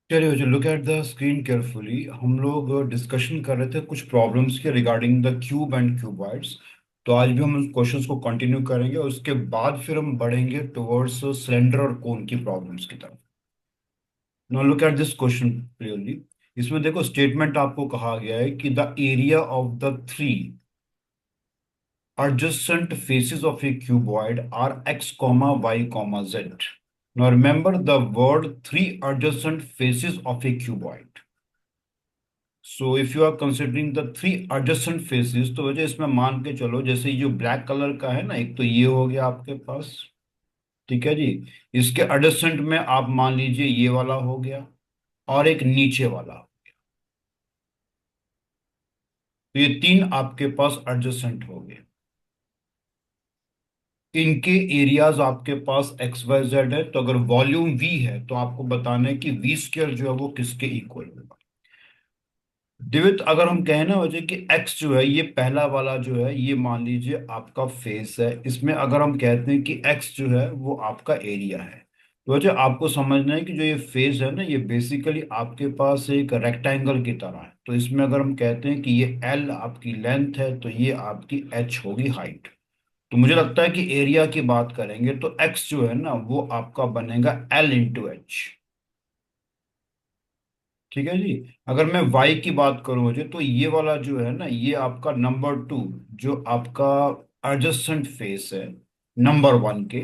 चलिए जो look at the screen carefully. हम लोग डिस्कशन कर रहे थे कुछ प्रॉब्लम्स के regarding the cube and cuboids. तो आज भी हम उस क्वेश्चंस को कंटिन्यू करेंगे और उसके बाद फिर हम बढ़ेंगे टुवर्ड्स सिलेंडर और कोन की प्रॉब्लम्स की तरफ। Now look at this question clearly. इसमें देखो स्टेटमेंट आपको कहा गया है कि the area of the three adjacent faces of a cuboid are x comma y comma z. Now remember the word three adjacent faces of a cuboid. So if you are considering the three adjacent faces तो वजह इसमें मान के चलो, जैसे ये जो black colour का है ना, एक तो ये हो गया आपके पास, ठीक है जी। इसके एडजेसेंट में आप मान लीजिए ये वाला हो गया और एक नीचे वाला। तो ये तीन आपके पास एडजेसेंट हो गए। इनके एरियाज आपके पास एक्स वाई जेड है, तो अगर वॉल्यूम वी है तो आपको बताना है कि वी स्क्वायर जो है वो किसके इक्वल होगा। दिवित अगर हम कहें ना वजह कि x जो है ये पहला वाला जो है ये मान लीजिए आपका फेस है, इसमें अगर हम कहते हैं कि x जो है वो आपका एरिया है, तो वजह आपको समझना है कि जो ये फेस है ना ये बेसिकली आपके पास एक रेक्टेंगल की तरह है। तो इसमें अगर हम कहते हैं कि ये l आपकी लेंथ है तो ये आपकी h होगी हाइट। तो मुझे लगता है कि एरिया की बात करेंगे तो x जो है ना वो आपका बनेगा l इंटू एच। ठीक है जी। अगर मैं y की बात करूं मुझे तो ये वाला जो है ना ये आपका नंबर टू जो आपका एडजस्टेंट फेस है नंबर वन के।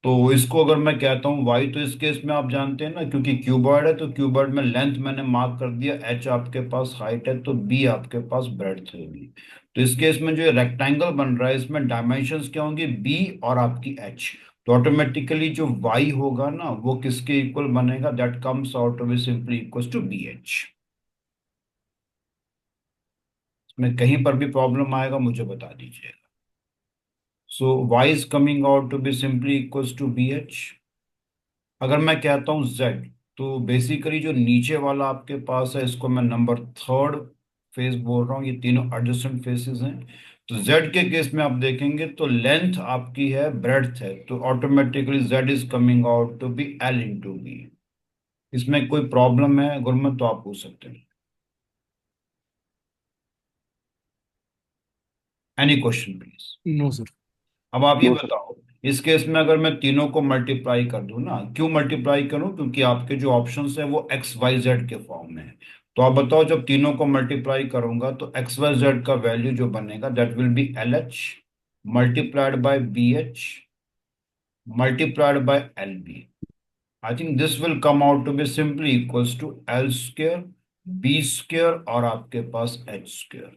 तो इसको अगर मैं कहता हूँ y, तो इस केस में आप जानते हैं ना, क्योंकि क्यूबॉइड है तो क्यूबॉइड में लेंथ मैंने मार्क कर दिया, h आपके पास हाइट है तो b आपके पास ब्रेड्थ होगी। तो इस केस में जो रेक्टेंगल बन रहा है इसमें डायमेंशंस क्या होंगी, b और आपकी h। तो ऑटोमेटिकली जो y होगा ना वो किसके इक्वल बनेगा, that comes out to be simply equals to B H. इसमें कहीं पर भी प्रॉब्लम आएगा मुझे बता दीजिएगा। So y is coming out to be simply equals to B H. अगर मैं कहता हूँ z, तो बेसिकली जो नीचे वाला आपके पास है इसको मैं नंबर थर्ड फेस बोल रहा हूँ, ये तीनों एडजेसेंट फेसेस हैं। तो z के केस में आप देखेंगे तो लेंथ आपकी है ब्रेड्थ है, तो automatically z is coming out to be l into B. इसमें कोई प्रॉब्लम है गुरमत तो आप पूछ सकते हैं। Any question please. No sir. अब आप ये बताओ, इस केस में अगर मैं तीनों को मल्टीप्लाई कर दूं ना, क्यों मल्टीप्लाई करूं, क्योंकि आपके जो ऑप्शंस है वो एक्स वाई जेड के फॉर्म में है। तो आप बताओ जब तीनों को मल्टीप्लाई करूंगा तो एक्स वाई जेड का वैल्यू जो बनेगा that will be L H multiplied by B H multiplied by L B. I think this will come out to be simply equals to L square B square और आपके पास H square.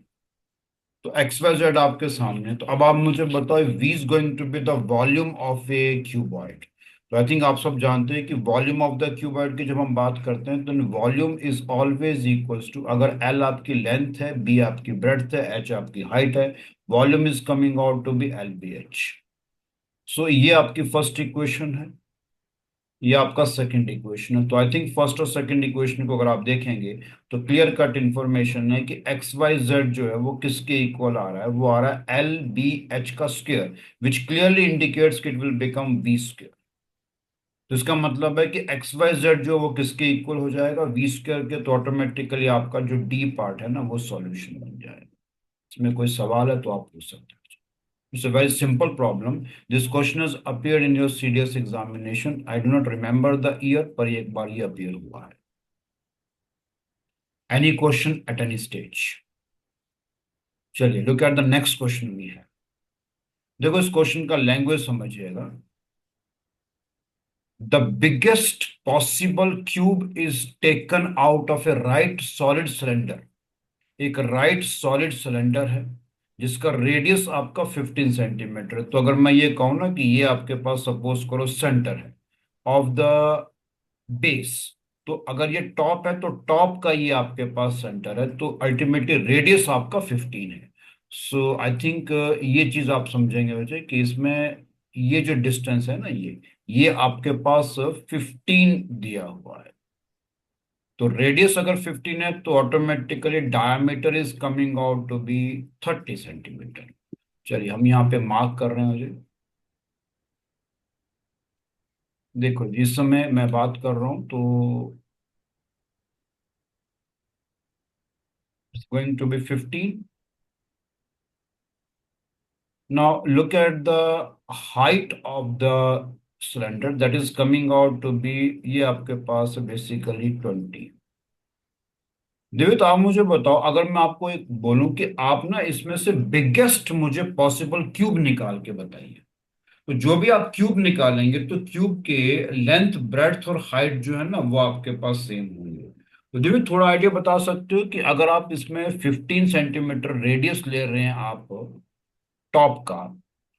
तो X Y Z आपके सामने है। तो अब आप मुझे बताओ V is going to be the volume of a cuboid. तो आई थिंक आप सब जानते हैं कि वॉल्यूम ऑफ द क्यूबॉइड की जब हम बात करते हैं तो volume is always equals to, अगर एल आपकी लेंथ है, बी आपकी ब्रेड्थ है, एच आपकी हाइट है, volume is coming out to be L B H. So ये आपकी फर्स्ट इक्वेशन है, ये आपका सेकंड इक्वेशन है। तो आई थिंक फर्स्ट और सेकंड इक्वेशन को अगर आप देखेंगे तो क्लियर कट इंफॉर्मेशन है कि एक्स वाई जेड जो है वो किसके इक्वल आ रहा है, वो आ रहा है एल बी एच का square, which clearly indicates it will become V square. तो इसका मतलब है कि एक्स वाई जेड जो वो किसके इक्वल हो जाएगा, वी स्क्वायर के। तो ऑटोमेटिकली आपका जो डी पार्ट है ना वो सॉल्यूशन बन जाएगा। इसमें कोई सवाल है तो आप पूछ सकते हैं। It's a very simple problem. This question has appeared in your CDS examination. I do not remember the year, पर ये एक बार ये appear हुआ है। Any question at any stage? चलिए look at the next question we have. देखो इस question का लैंग्वेज समझिएगा। The biggest possible cube is taken out of a right solid cylinder. एक राइट सॉलिड सिलेंडर है जिसका रेडियस आपका 15 सेंटीमीटर है। तो अगर मैं ये कहूँ ना कि ये आपके पास सपोज करो सेंटर है ऑफ द बेस, तो अगर ये टॉप है तो टॉप का ये आपके पास सेंटर है, तो अल्टीमेटली रेडियस आपका 15 है। सो आई थिंक ये चीज आप समझेंगे वैसे कि इसमें ये जो डिस्टेंस है ना ये आपके पास 15 दिया हुआ है। तो रेडियस अगर 15 है तो automatically diameter is coming out to be 30 centimetre. चलिए हम यहाँ पे मार्क कर रहे हैं मुझे। देखो जिस समय मैं बात कर रहा हूँ तो going to be 15. Now look at the height of the cylinder, that is coming out to be, ये आपके पास बेसिकली 20। देवित आप मुझे बताओ, अगर मैं आपको एक बोलूं कि आप ना इसमें से बिगेस्ट मुझे पॉसिबल क्यूब निकाल के बताइए, तो जो भी आप क्यूब निकालेंगे तो क्यूब के लेंथ ब्रेड्थ और हाइट जो है ना वो आपके पास सेम होंगे। तो देवित थोड़ा आइडिया बता सकते हो कि अगर आप इसमें 15 सेंटीमीटर रेडियस ले रहे हैं आप टॉप का,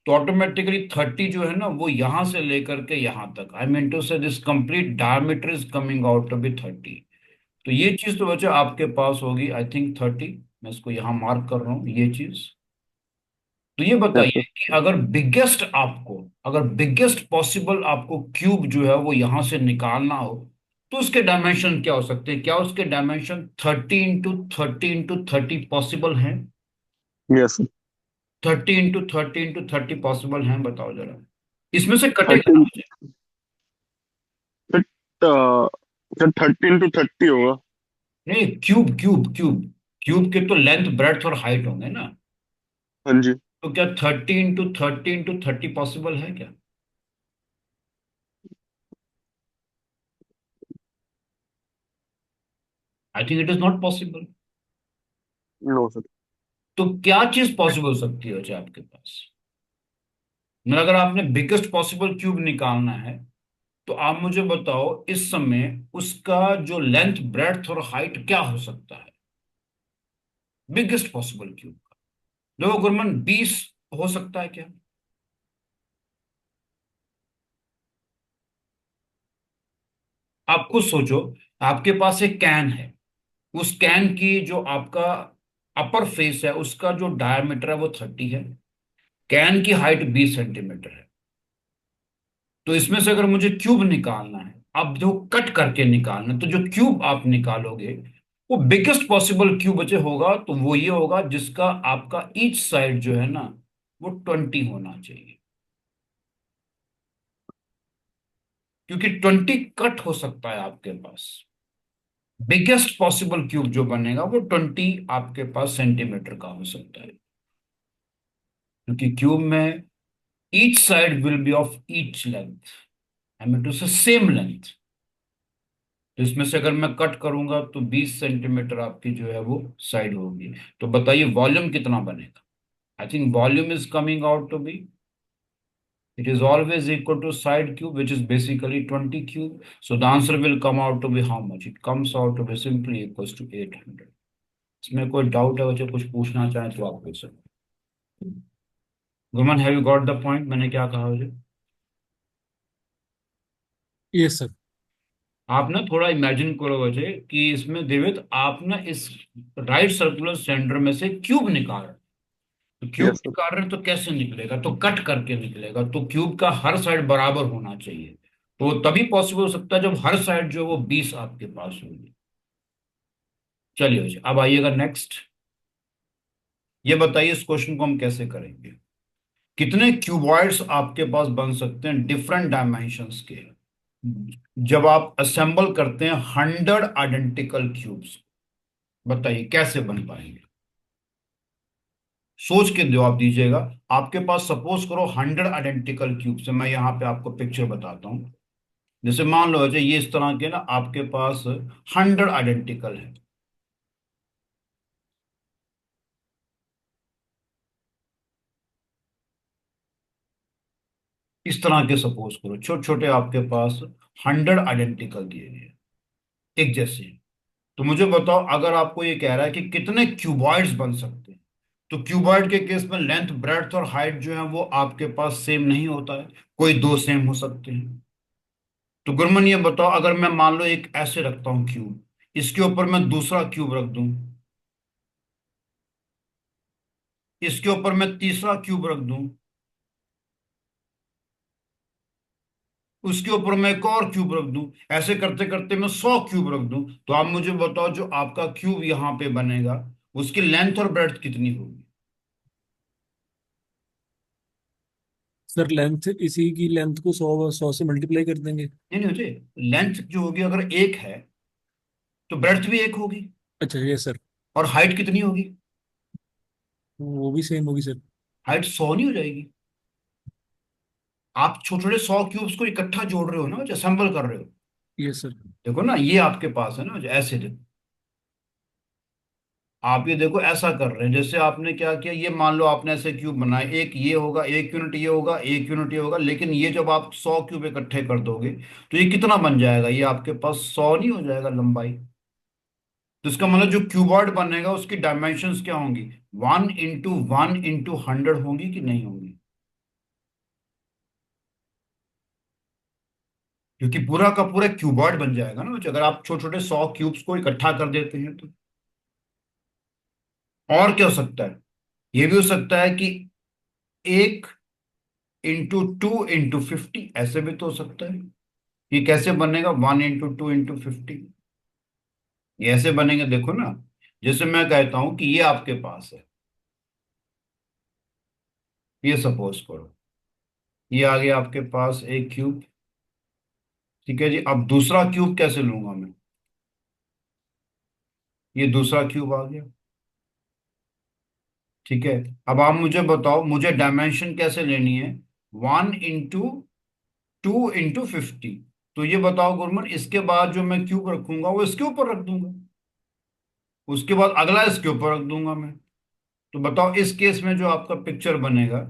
तो ऑटोमेटिकली 30 जो है ना वो यहां से लेकर के यहां तक, I mean to say this complete diameter is coming out to be 30। तो ये चीज तो बच्चा आपके पास होगी आई थिंक 30। मैं इसको यहाँ मार्क कर रहा हूँ ये चीज। तो ये यस सर। बताइए कि अगर बिगेस्ट पॉसिबल आपको क्यूब जो है वो यहां से निकालना हो, तो उसके डायमेंशन क्या हो सकते हैं? क्या उसके डायमेंशन 30 इंटू 30 इंटू 30 पॉसिबल हैं? Yes sir. 30 into 30 into 30 possible हैं? बताओ जरा, इसमें से कटेगा ना 13। मुझे। सर 13 to 30 होगा। नहीं, क्यूब क्यूब क्यूब, क्यूब के तो लेंथ ब्रेड्थ और हाइट होंगे ना। हाँ जी। तो क्या 30 इंटू 30 इंटू 30 पॉसिबल है क्या? I think it is not possible. No sir. तो क्या चीज पॉसिबल हो सकती है जो आपके पास? मतलब अगर आपने बिगेस्ट पॉसिबल क्यूब निकालना है, तो आप मुझे बताओ इस समय उसका जो लेंथ ब्रेड्थ और हाइट क्या हो सकता है, बिगेस्ट पॉसिबल क्यूब का? देखो गुरमन, 20 हो सकता है क्या? आप खुद सोचो, आपके पास एक कैन है, उस कैन की जो आपका अपर फेस है उसका जो डायमीटर है वो 30 है, कैन की हाइट 20 सेंटीमीटर है। तो इसमें से अगर मुझे क्यूब निकालना है, अब जो कट करके निकालना है, तो जो क्यूब आप निकालोगे वो बिगेस्ट पॉसिबल क्यूब बचे होगा, तो वो ये होगा जिसका आपका ईच साइड जो है ना वो 20 होना चाहिए। क्योंकि 20 कट हो सकता है आपके पास, बिगेस्ट पॉसिबल क्यूब जो बनेगा वो 20 आपके पास सेंटीमीटर का हो सकता है। क्योंकि क्यूब में each side will be of each length, I mean to say same length. तो इसमें से अगर मैं कट करूंगा तो 20 सेंटीमीटर आपकी जो है वो साइड होगी। तो बताइए वॉल्यूम कितना बनेगा? I think volume is coming out to be, it is always equal to side cube which is basically 20 cube. So the answer will come out to be how much? It comes out to be simply equals to 800। इसमें कोई doubt है बच्चे, कुछ पूछना चाहें तो आप पूछ सकते हैं। Guman, have you got the point मैंने क्या कहा मुझे? Yes sir. आप ना थोड़ा इमेजिन करो बच्चे कि इसमें देवित आप ना इस राइट सर्कुलर सेंटर में से क्यूब निकाल रहे हैं। तो क्यूब यस सर। निकाल रहे हैं तो कैसे निकलेगा? तो कट करके निकलेगा, तो क्यूब का हर साइड बराबर होना चाहिए। तो तभी पॉसिबल हो सकता है जब हर साइड जो है वो 20 आपके पास होगी। चलिए बच्चे, अब आइएगा नेक्स्ट। ये बताइए इस क्वेश्चन को हम कैसे करेंगे। कितने क्यूबॉइड्स आपके पास बन सकते हैं डिफरेंट डायमेंशंस के, जब आप असेंबल करते हैं 100 आइडेंटिकल क्यूब्स? बताइए कैसे बन पाएंगे? सोच के जवाब दीजिएगा। आपके पास सपोज करो 100 आइडेंटिकल क्यूब्स है, मैं यहाँ पे आपको पिक्चर बताता हूँ। जैसे मान लो अच्छा ये इस तरह के ना आपके पास 100 आइडेंटिकल है, इस तरह के सपोज करो छोटे छोटे आपके पास 100 आइडेंटिकल दिए गए एक जैसे। तो मुझे बताओ अगर आपको ये कह रहा है कि कितने क्यूबॉइड्स बन सकते हैं, तो क्यूबॉइड के केस में लेंथ ब्रेड्थ और हाइट जो है वो आपके पास सेम नहीं होता है, कोई दो सेम हो सकते हैं। तो गुरमन ये बताओ, अगर मैं मान लो एक ऐसे रखता हूं क्यूब, इसके ऊपर मैं दूसरा क्यूब रख दूं, इसके ऊपर मैं तीसरा क्यूब रख दूं, उसके ऊपर मैं एक और क्यूब रख दूं, ऐसे करते करते मैं 100 क्यूब रख दूं, तो आप मुझे बताओ जो आपका क्यूब यहां पे बनेगा उसकी लेंथ और ब्रेड्थ कितनी होगी? सर लेंथ इसी की लेंथ को 100 से मल्टीप्लाई कर देंगे। नहीं नहीं मुझे, लेंथ जो होगी अगर एक है तो ब्रेड्थ भी एक होगी। अच्छा ये सर। और हाइट कितनी होगी? वो भी सेम होगी सर। हाइट 100 नहीं हो जाएगी? आप छोटे छोटे 100 क्यूब्स को इकट्ठा जोड़ रहे हो ना, जो असेंबल कर रहे हो। Yes sir. देखो ना, ये आपके पास है ना, जो ऐसे देखो। आप ये देखो ऐसा कर रहे हैं, जैसे आपने क्या किया, ये मान लो आपने ऐसे क्यूब बनाए, एक ये होगा, एक यूनिट ये होगा, एक यूनिट ये होगा, लेकिन ये जब आप 100 क्यूब इकट्ठे कर दोगे तो ये कितना बन जाएगा? ये आपके पास 100 नहीं हो जाएगा लंबाई? तो इसका मतलब जो क्यूबॉइड बनेगा उसकी डायमेंशंस क्या होंगी? 1 × 1 × 100 होंगी कि नहीं होंगी? क्योंकि पूरा का पूरा क्यूबॉइड बन जाएगा ना, अगर आप छोटे छोटे 100 क्यूब्स को इकट्ठा कर देते हैं तो। और क्या हो सकता है? ये भी हो सकता है कि 1 × 2 × 50, ऐसे भी तो हो सकता है। ये कैसे बनेगा 1 × 2 × 50? ये ऐसे बनेंगे, देखो ना। जैसे मैं कहता हूं कि ये आपके पास है, ये सपोज करो, ये आ गया आपके पास एक क्यूब। ठीक है जी, अब दूसरा क्यूब कैसे लूंगा मैं? ये दूसरा क्यूब आ गया। ठीक है। अब आप मुझे बताओ, मुझे डायमेंशन कैसे लेनी है? 1 × 2 × 50। तो ये बताओ गुरमन, इसके बाद जो मैं क्यूब रखूंगा वो इसके ऊपर रख दूंगा, उसके बाद अगला इसके ऊपर रख दूंगा मैं। तो बताओ इस केस में जो आपका पिक्चर बनेगा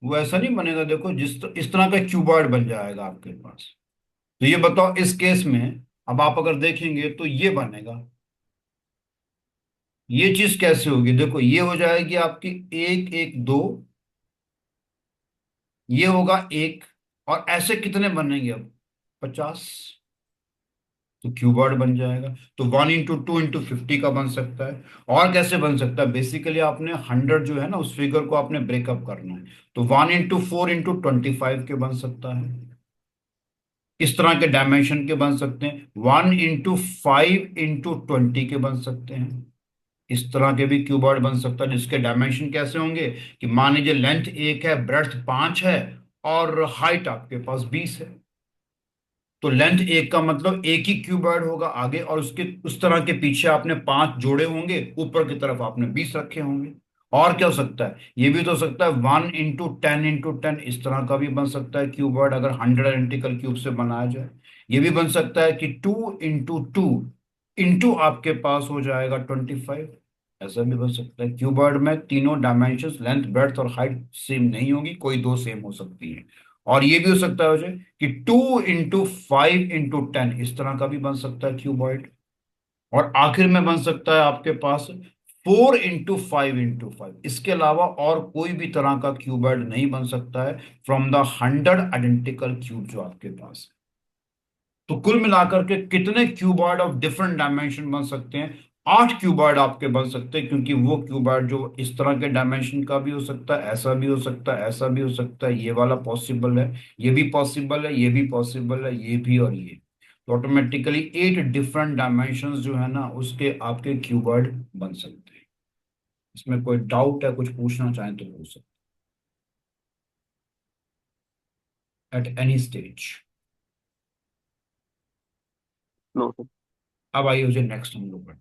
वो ऐसा नहीं बनेगा, देखो जिस इस तरह का क्यूबॉइड बन जाएगा आपके पास। तो ये बताओ इस केस में, अब आप अगर देखेंगे तो ये बनेगा। ये चीज कैसे होगी? देखो ये हो जाएगी आपकी 1 1 2, ये होगा एक, और ऐसे कितने बनेंगे अब? 50। तो क्यूबॉइड बन जाएगा। तो 1 × 2 × 50 का बन सकता है। और कैसे बन सकता है? बेसिकली आपने 100 जो है ना, उस फिगर को आपने ब्रेकअप करना है। तो 1 × 4 × 25 के बन सकता है। इस तरह के डायमेंशन के बन सकते हैं। 1 × 5 × 20 के बन सकते हैं। इस तरह के भी क्यूबॉइड बन सकता है, जिसके डायमेंशन कैसे होंगे? कि मान लीजिए लेंथ 1 है, ब्रेड्थ 5 है, और हाइट आपके पास 20 है। तो लेंथ 1 का मतलब एक ही क्यूबॉइड होगा आगे, और उसके उस तरह के पीछे आपने 5 जोड़े होंगे, ऊपर की तरफ आपने 20 रखे होंगे। और क्या हो सकता है? ये भी तो हो सकता है 1 × 10 × 10, इस तरह का भी बन सकता है क्यूबॉइड, अगर 100 आइडेंटिकल क्यूब से बनाया जाए। ये भी बन सकता है कि 2 × 2 आपके पास हो जाएगा 25। ऐसा भी बन सकता है। क्यूबॉइड में तीनों डायमेंशन, लेंथ, ब्रेड्थ और हाइट सेम नहीं होगी, कोई दो सेम हो सकती है। और ये भी हो सकता है कि 2 × 5 × 10, इस तरह का भी बन सकता है क्यूबॉइड। और आखिर में बन सकता है आपके पास 4 × 5 × 5। इसके अलावा और कोई भी तरह का क्यूबॉइड नहीं बन सकता है फ्रॉम द 100 आइडेंटिकल क्यूब जो आपके पास है। तो कुल मिलाकर के कितने क्यूबॉइड ऑफ डिफरेंट डायमेंशन बन सकते हैं? 8 क्यूबॉइड आपके बन सकते हैं, क्योंकि वो क्यूबॉइड जो इस तरह के डायमेंशन का भी हो सकता है, ऐसा भी हो सकता है, ऐसा भी हो सकता है, ये वाला पॉसिबल है, ये भी पॉसिबल है, ये भी पॉसिबल है, ये भी और ये। तो ऑटोमेटिकली 8 डिफरेंट डायमेंशंस जो है ना, उसके आपके क्यूबॉइड बन सकते हैं। इसमें कोई डाउट है, कुछ पूछना चाहें तो पूछ सकते at any stage. No sir. अब आइए मुझे नेक्स्ट हम लोग।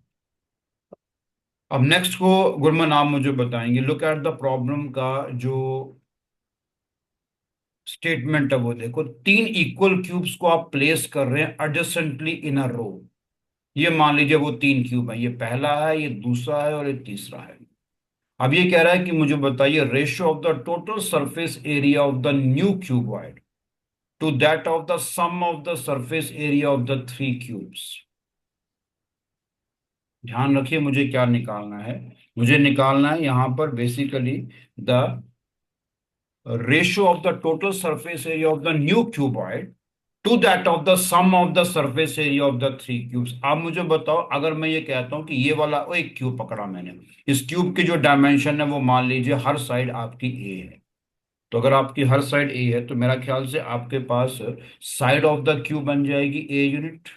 अब नेक्स्ट को गुरमन आप मुझे बताएंगे, लुक एट द प्रॉब्लम का जो स्टेटमेंट है वो देखो। 3 इक्वल क्यूब्स को आप प्लेस कर रहे हैं एडजेसेंटली इन अ रो। ये मान लीजिए वो 3 क्यूब है, ये पहला है, ये दूसरा है, और ये तीसरा है। अब ये कह रहा है कि मुझे बताइए ratio of the total surface area of the new cuboid to that of the sum of the surface area of the 3 cubes. ध्यान रखिए मुझे क्या निकालना है। मुझे निकालना है यहां पर basically the ratio of the total surface area of the new cuboid to that of the sum of the surface area of the 3 cubes। आप मुझे बताओ, अगर मैं ये कहता हूं कि ये वाला वो एक क्यूब पकड़ा मैंने, इस क्यूब की जो डायमेंशन है वो मान लीजिए हर साइड आपकी ए है। तो अगर आपकी हर साइड ए है तो मेरा ख्याल से आपके पास साइड ऑफ द क्यूब बन जाएगी ए यूनिट।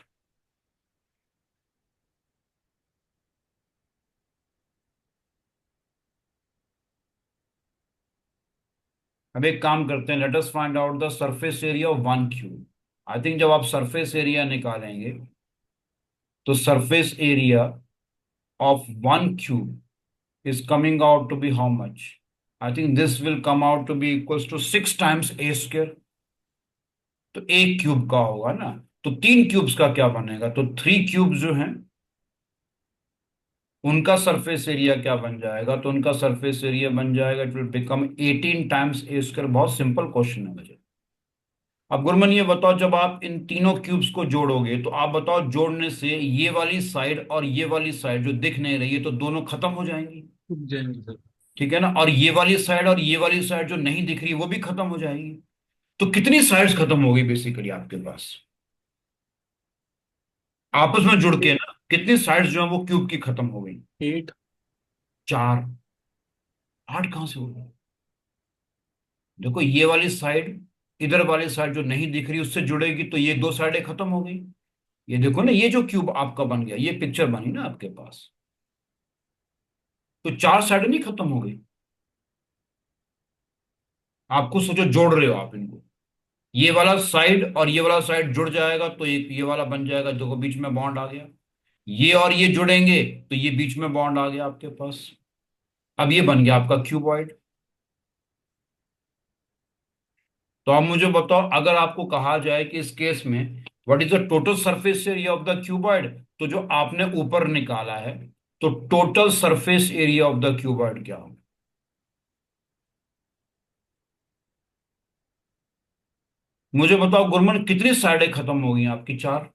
अब एक काम करते हैं, let us find out the surface area of 1 cube. I think जब आप सरफेस एरिया निकालेंगे तो surface area of one cube is coming out to be how much? I think this will come out to be equals to 6 times a square. तो एक cube का होगा ना, तो 3 क्यूब्स का क्या बनेगा? तो 3 क्यूब जो हैं उनका सरफेस एरिया क्या बन जाएगा? तो उनका सरफेस एरिया बन जाएगा, it will become 18 times a square. बहुत सिंपल क्वेश्चन है मुझे। अब गुरमन ये बताओ, जब आप इन तीनों क्यूब्स को जोड़ोगे तो आप बताओ, जोड़ने से ये वाली साइड और ये वाली साइड जो दिख नहीं रही है तो दोनों खत्म हो जाएंगी। रुक जाएंगे सर। ठीक है ना? और ये वाली साइड और ये वाली साइड जो नहीं दिख रही है वो भी खत्म हो जाएगी। तो कितनी साइड्स खत्म हो गई बेसिकली आपके पास आपस में जुड़ के ना? कितनी साइड्स जो है वो क्यूब की खत्म हो गई? 8। 4। 8 कहां से हो गई? देखो, ये वाली साइड इधर वाली साइड जो नहीं दिख रही उससे जुड़ेगी तो ये दो साइडें खत्म हो गई। ये देखो ना, ये जो क्यूब आपका बन गया, ये पिक्चर बनी ना आपके पास, तो 4 साइडें नहीं खत्म हो गई? आपको सोचो, जोड़ रहे हो आप इनको, ये वाला साइड और ये वाला साइड जुड़ जाएगा तो एक ये वाला बन जाएगा, देखो बीच में बॉन्ड आ गया। ये और ये जुड़ेंगे तो ये बीच में बॉन्ड आ गया आपके पास। अब ये बन गया आपका क्यूबॉइड। तो आप मुझे बताओ, अगर आपको कहा जाए कि इस केस में what is the total surface area of the cuboid, तो जो आपने ऊपर निकाला है, तो total surface area of the cuboid क्या होगा? मुझे बताओ गुरमन, कितनी साइडें खत्म हो गई आपकी? 4।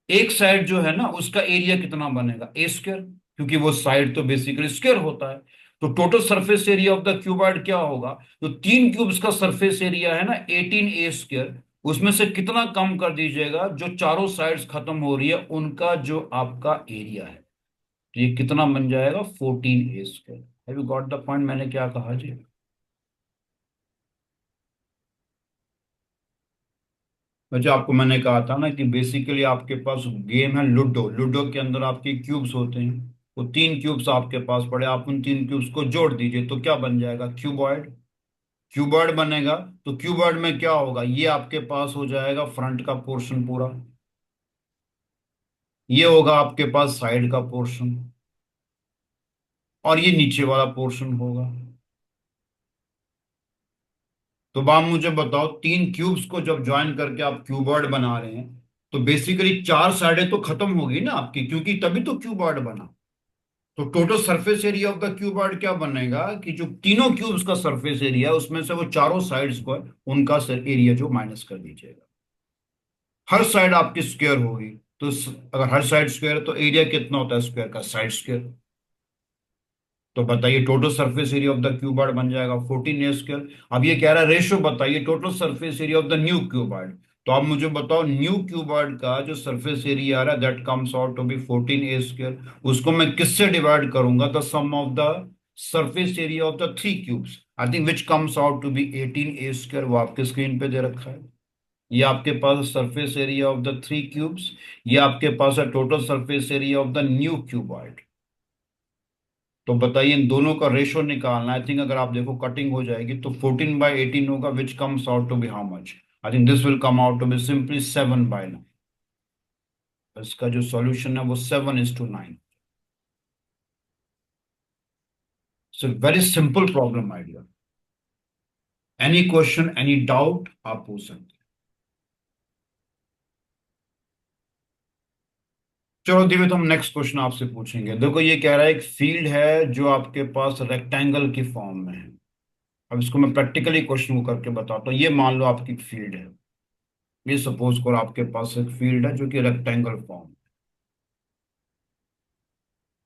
एक साइड जो है ना उसका एरिया कितना बनेगा? ए स्क्वायर, क्योंकि वो साइड तो बेसिकली स्क्वायर होता है। तो total surface area of the cuboid क्या होगा? तो 3 क्यूब्स का सरफेस एरिया है ना 18 a स्क्वायर, उसमें से कितना कम कर दीजिएगा? जो चारों साइड्स खत्म हो रही है उनका जो आपका एरिया है, तो ये कितना बन जाएगा? 14 a square. Have you got the point मैंने क्या कहा जी? वैसे आपको मैंने कहा था ना कि बेसिकली आपके पास गेम है लूडो। लूडो के अंदर आपके क्यूब्स होते हैं। वो 3 क्यूब्स आपके पास पड़े, आप उन 3 क्यूब्स को जोड़ दीजिए तो क्या बन जाएगा? क्यूबॉइड। क्यूबॉइड बनेगा। तो क्यूबॉइड में क्या होगा? ये आपके पास हो जाएगा फ्रंट का पोर्शन पूरा, ये होगा आपके पास साइड का पोर्शन, और ये नीचे वाला पोर्शन होगा। तो अब आप मुझे बताओ, 3 क्यूब्स को जब ज्वाइन करके आप क्यूबॉइड बना रहे हैं तो बेसिकली 4 साइडें तो खत्म होगी ना आपकी, क्योंकि तभी तो क्यूबॉइड बना। तो total surface area of the cuboid क्या बनेगा? कि जो तीनों क्यूब्स का सरफेस एरिया है उसमें से वो चारों साइड्स को उनका एरिया जो माइनस कर दीजिएगा। हर साइड आपकी स्क्वायर होगी, तो अगर हर साइड स्क्वायर है तो एरिया कितना होता है स्क्वायर का? Side square. तो बताइए, total surface area of the cuboid बन जाएगा 14 a स्क्वायर। अब ये कह रहा है रेशो बताइए total surface area of the new cuboid. तो आप मुझे बताओ, न्यू क्यूबॉइड का जो सरफेस एरिया आ रहा है that comes out to be 14 a square. उसको मैं किससे डिवाइड करूंगा? The sum of the surface area of the 3 cubes, I think which comes out to be 18 a square. वो आपके स्क्रीन पे दे रखा है। ये आपके पास surface area of the 3 cubes, ये आपके पास है total surface area of the new cuboid. तो बताइए, इन दोनों का रेशो निकालना। आई थिंक अगर आप देखो कटिंग हो जाएगी तो 14/18 होगा, which comes out to be how much? I think this will come out to be simply 7/9। इसका जो सॉल्यूशन है वो 7:9। So very simple problem idea. Any question, any doubt आप पूछ सकते हैं। चलो दिव्य, तो हम नेक्स्ट क्वेश्चन आपसे पूछेंगे। देखो, ये कह रहा है एक फील्ड है जो आपके पास रेक्टेंगल की फॉर्म में है। अब इसको मैं प्रैक्टिकली क्वेश्चन को करके बताता हूँ। ये मान लो आपकी फील्ड है, ये सपोज करो आपके पास एक फील्ड है जो कि रेक्टेंगल फॉर्म।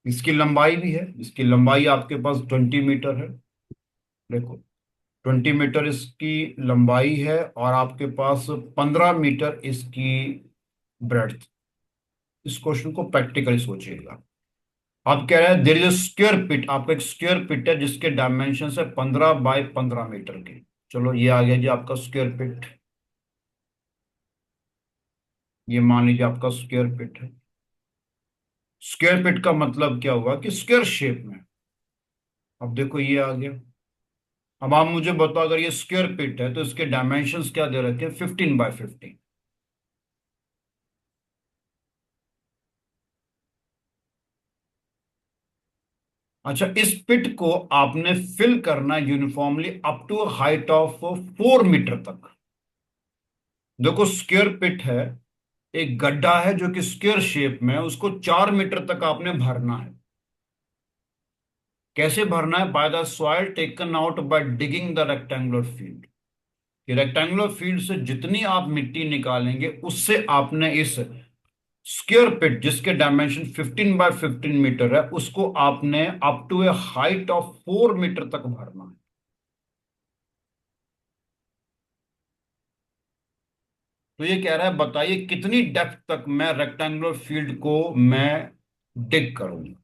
इसकी लंबाई भी है, इसकी लंबाई आपके पास 20 मीटर है। देखो, 20 मीटर इसकी लंबाई है और आपके पास 15 मीटर इसकी ब्रेड्थ। इस क्वेश्चन को प्रैक्टिकली सोचिएगा। आप कह रहे हैं देर इज स्क्वायर पिट, आपका एक स्क्वायर पिट है जिसके डायमेंशन है 15 बाय 15 मीटर के। चलो, ये आ गया जी आपका स्क्वायर पिट। ये मान लीजिए आपका स्क्वायर पिट है। स्क्वायर पिट का मतलब क्या हुआ? कि स्क्वायर शेप में। अब देखो, ये आ गया। अब आप मुझे बताओ, अगर ये स्क्वायर पिट है तो इसके डायमेंशंस क्या दे रखे हैं? 15 बाय 15। अच्छा, इस पिट को आपने फिल करना uniformly up to height of 4 metre तक। देखो स्क्वायर पिट है, एक गड्ढा है जो कि स्क्वायर शेप में है, उसको 4 मीटर तक आपने भरना है। कैसे भरना है? By the soil taken out by digging the rectangular field. कि रेक्टेंगुलर फील्ड से जितनी आप मिट्टी निकालेंगे उससे आपने इस स्क्वायर पिट, जिसके डायमेंशन 15 बाय 15 मीटर है, उसको आपने up to a height of 4 metre तक भरना है। तो ये कह रहा है बताइए कितनी डेप्थ तक मैं रेक्टेंगुलर फील्ड को मैं डिग करूंगा।